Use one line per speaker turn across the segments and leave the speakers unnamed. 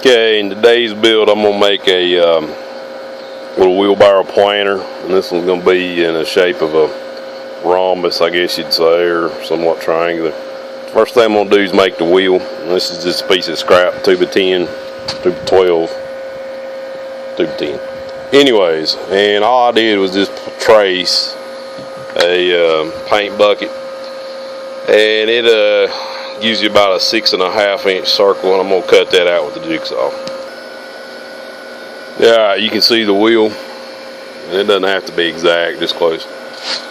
Okay, in today's build I'm going to make a little wheelbarrow planter, and this one's going to be in the shape of a rhombus, I guess you'd say, or somewhat triangular. First thing I'm going to do is make the wheel, and this is just a piece of scrap, tube of 10, tube of 12, tube of 10. Anyways, and all I did was just trace a paint bucket, and it gives you about a 6.5 inch circle, and I'm going to cut that out with the jigsaw. Yeah, you can see the wheel, and it doesn't have to be exact, just close.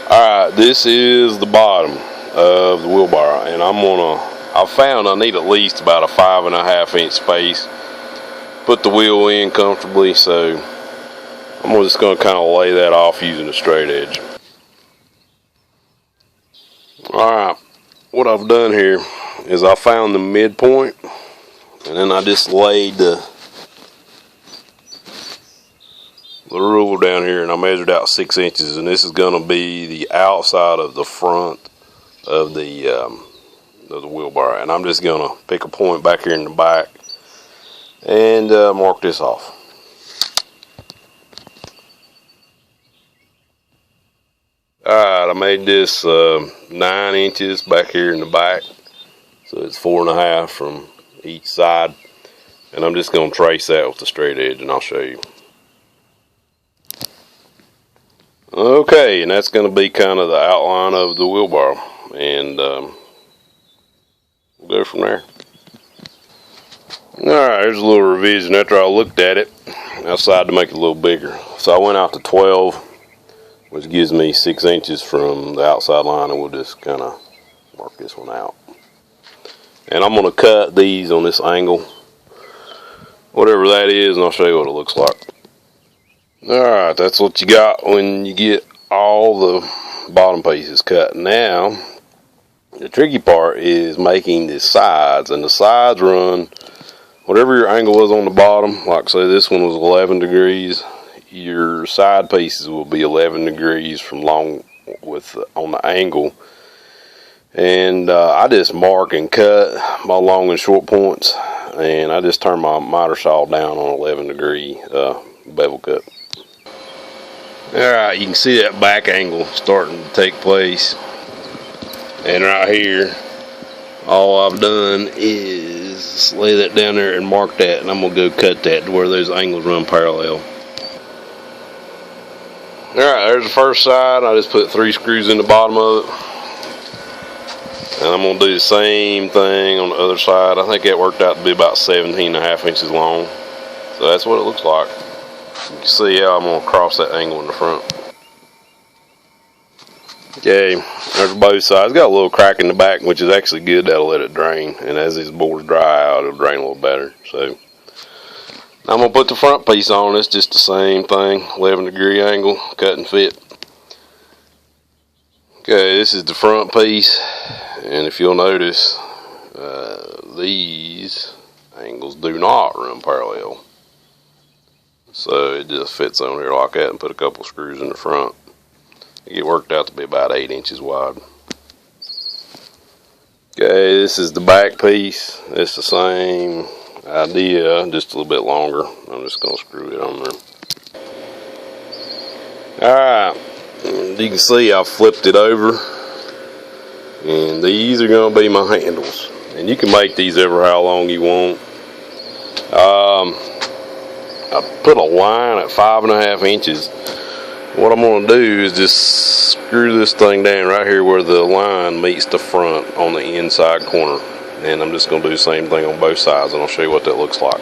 Alright, this is the bottom of the wheelbarrow, and I found I need at least about a 5.5 inch space. Put the wheel in comfortably, so I'm just going to kind of lay that off using a straight edge. Alright, what I've done here is I found the midpoint, and then I just laid the ruler down here, and I measured out 6 inches, and this is going to be the outside of the front of the wheelbarrow, and I'm just going to pick a point back here in the back and mark this off. Alright, I made this 9 inches back here in the back, so it's 4.5 from each side, and I'm just going to trace that with the straight edge, and I'll show you. Okay, and that's going to be kind of the outline of the wheelbarrow, and we'll go from there. Alright, here's a little revision after I looked at it outside to make it a little bigger. So I went out to 12, which gives me 6 inches from the outside line, and we'll just kind of mark this one out. And I'm going to cut these on this angle, whatever that is, and I'll show you what it looks like. Alright, that's what you got when you get all the bottom pieces cut. Now, the tricky part is making the sides, and the sides run, whatever your angle was on the bottom, like say this one was 11 degrees, your side pieces will be 11 degrees from on the angle. And I just mark and cut my long and short points, and I just turn my miter saw down on 11 degree bevel cut. Alright, you can see that back angle starting to take place, and right here all I've done is lay that down there and mark that, and I'm going to go cut that to where those angles run parallel. Alright, there's the first side. I just put 3 screws in the bottom of it. And I'm going to do the same thing on the other side. I think that worked out to be about 17.5 inches long. So that's what it looks like. You can see how I'm going to cross that angle in the front. Okay, there's both sides. It's got a little crack in the back, which is actually good. That'll let it drain. And as these boards dry out, it'll drain a little better. So I'm going to put the front piece on. It's just the same thing. 11 degree angle, cut and fit. Okay, this is the front piece. And if you'll notice, these angles do not run parallel. So it just fits on here like that, and put a couple screws in the front. It worked out to be about 8 inches wide. Okay, this is the back piece. It's the same idea, just a little bit longer. I'm just going to screw it on there. Alright, you can see I flipped it over. And these are going to be my handles, and you can make these ever how long you want. I put a line at 5.5 inches. What I'm going to do is just screw this thing down right here where the line meets the front on the inside corner, and I'm just going to do the same thing on both sides, and I'll show you what that looks like.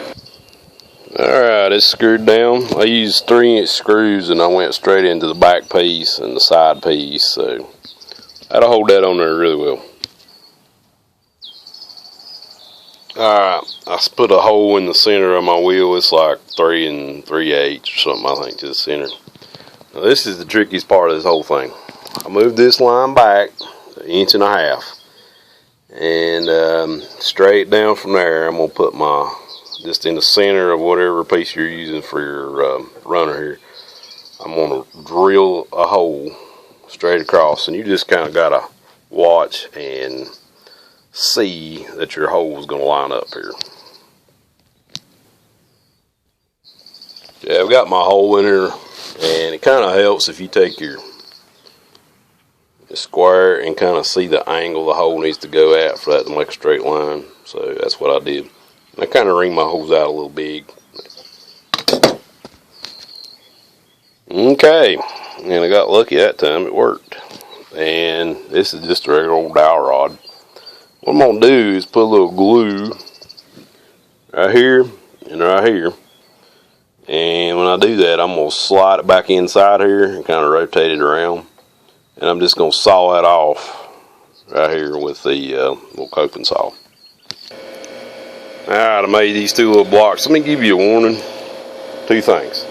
Alright, it's screwed down. I used 3-inch screws, and I went straight into the back piece and the side piece, so that'll hold that on there really well. Alright, I put a hole in the center of my wheel. It's like 3 3/8 or something, I think, to the center. Now this is the trickiest part of this whole thing. I moved this line back 1.5 inches, and straight down from there I'm going to put my, just in the center of whatever piece you're using for your runner here, I'm going to drill a hole straight across, and you just kind of got to watch and see that your hole is going to line up here. Yeah, I've got my hole in here, and it kind of helps if you take your square and kind of see the angle the hole needs to go at for that to make a straight line. So that's what I did. And I kind of ring my holes out a little big. Okay, and I got lucky that time. It worked. And this is just a regular old dowel rod. What I'm going to do is put a little glue right here and right here. And when I do that, I'm going to slide it back inside here and kind of rotate it around. And I'm just going to saw that off right here with the little coping saw. Alright, I made these two little blocks. Let me give you a warning. Two things.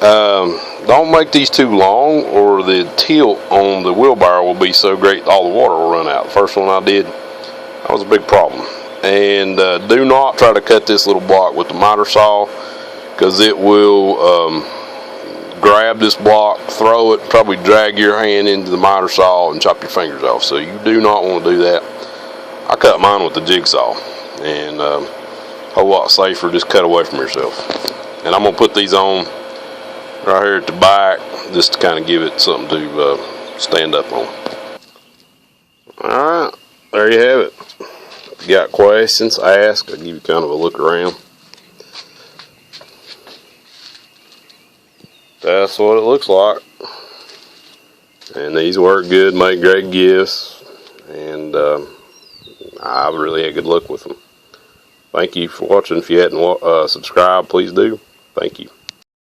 Don't make these too long, or the tilt on the wheelbarrow will be so great all the water will run out. The first one I did, that was a big problem. And do not try to cut this little block with the miter saw, because it will grab this block, throw it, probably drag your hand into the miter saw and chop your fingers off. So you do not want to do that. I cut mine with the jigsaw, and a whole lot safer. Just cut away from yourself. And I'm going to put these on right here at the back, just to kind of give it something to stand up on. Alright, there you have it. If you got questions, ask. I'll give you kind of a look around. That's what it looks like. And these work good, make great gifts, and I really had good luck with them. Thank you for watching. If you hadn't subscribed, please do. Thank you.